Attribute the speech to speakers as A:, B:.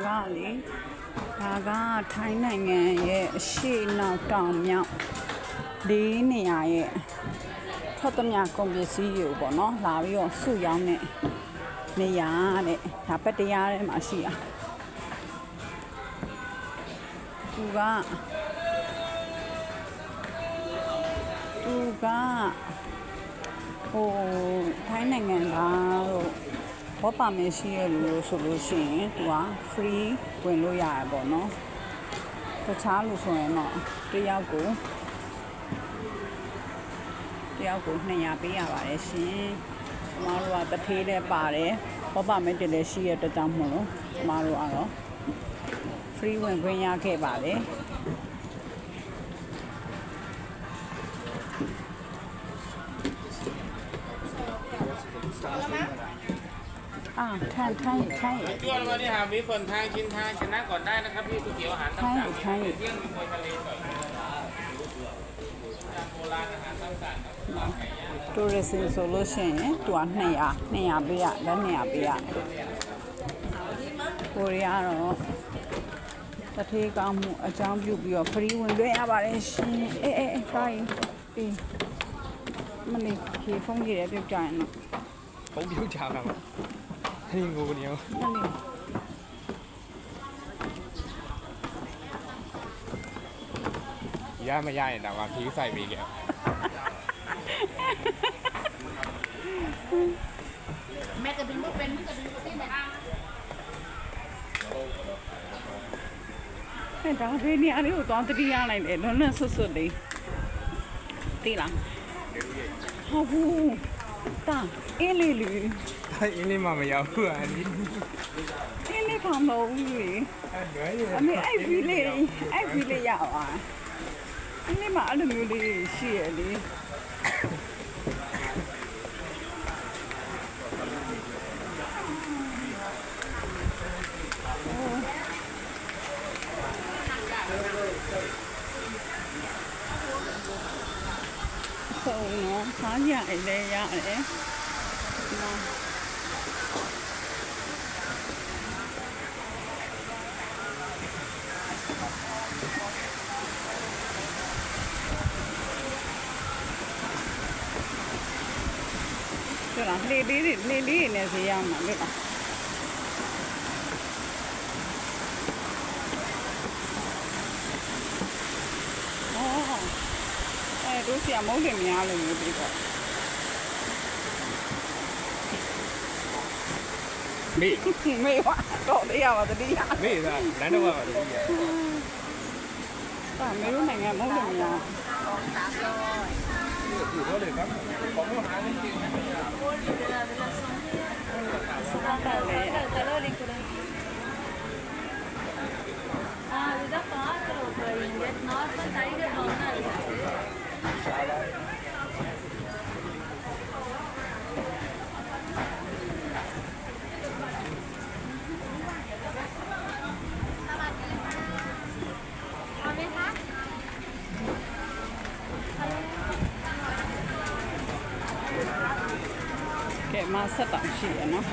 A: ဒါလေဒါကထိုင်းနိုင်ငံရဲ့အရှေ့နောက်တောင်မြောက်၄နေရာရဲ့ထွက်သမျှကုန်ပစ္စည်းတွေကိုပေါ့နော်လာပြီးတော့စုရောင်းတဲ့နေရာတဲ့ဒါပတ္တရားထဲမှာရှိတာသူကဟိုထိုင်းနိုင်ငံသားတို့ဘောပါမရှိရလို့ဆိုလို့ရှိရင်သူက free ဝင်လို့ရရပေါ့နော်တခြားလို့ဆိုရင်တော့တယောက်ကို200ပေးရပါတယ်ရှင်ကျမတို့ကတထေးလည်းပါတယ်ဘောပါမဲ့တလည်းရှိရတဲ့တောင်းမို့လို့ကျမတို့ကတော့ free ဝင်ခွင့်ရခဲ့ပါတယ်ထိုင်း
B: ตัวเราเนี่ยมีฝนทางกินทางชนะก่อนได้นะครับพี่ก๋วยเตี๋ยวอาหารตามสั่งเที่ยงมีมวยทะเลต่อยโบราณอาหารตามสั่งครับ
A: တိုရစ်စင်ဆိုလို့ရှိရင်သူက200ပေးရလက်200ပေးရတယ်ကိုရီးယားတော့တထေးကောင်းမှုအကြောင်းပြုပြီးတော့ free ဝင်တွေ့ရပါတယ်ရှင်ဖိုင်မလေးခေဖုန်းကြီးလည်းပြုတ်ကြရင်တော့
C: ဖုန်းပြုတ်ကြတာပါဟင်းကိုနေရောရမရရင်တော့ဖြေးဆိုင်ပေးခဲ့
D: แม่กระดึงก็เป็นกระดึงก็เป็นแบบ
A: ဒါဖေးနေအလေးကိုသွားတတိယလိုက်တယ်လွန်းလွန်းဆွတ်လေးသိလားဟုတ်ဘူးတာအင်းလေးလူ
C: အင်းလေးမှမရောက်ဘူးအန်ဒီ
A: အင်းလေးကမဟုတ်ဘူးလေအမေအဲ့ဖီလေးရအောင်အင်းလေးမှအဲ့လိုမျိုးလေးရှိရလေဆိုတော့စားကြရလေရတယ်对啦，累那是一样嘛，对吧？哦，哎，都是冇什么样了，这个。没有啊，搞的呀，我的呀。
C: 没有啊，难道我的呀？
A: 啊，没有那个冇什么样。ကဲမဆက်တောင်ရှိရနော်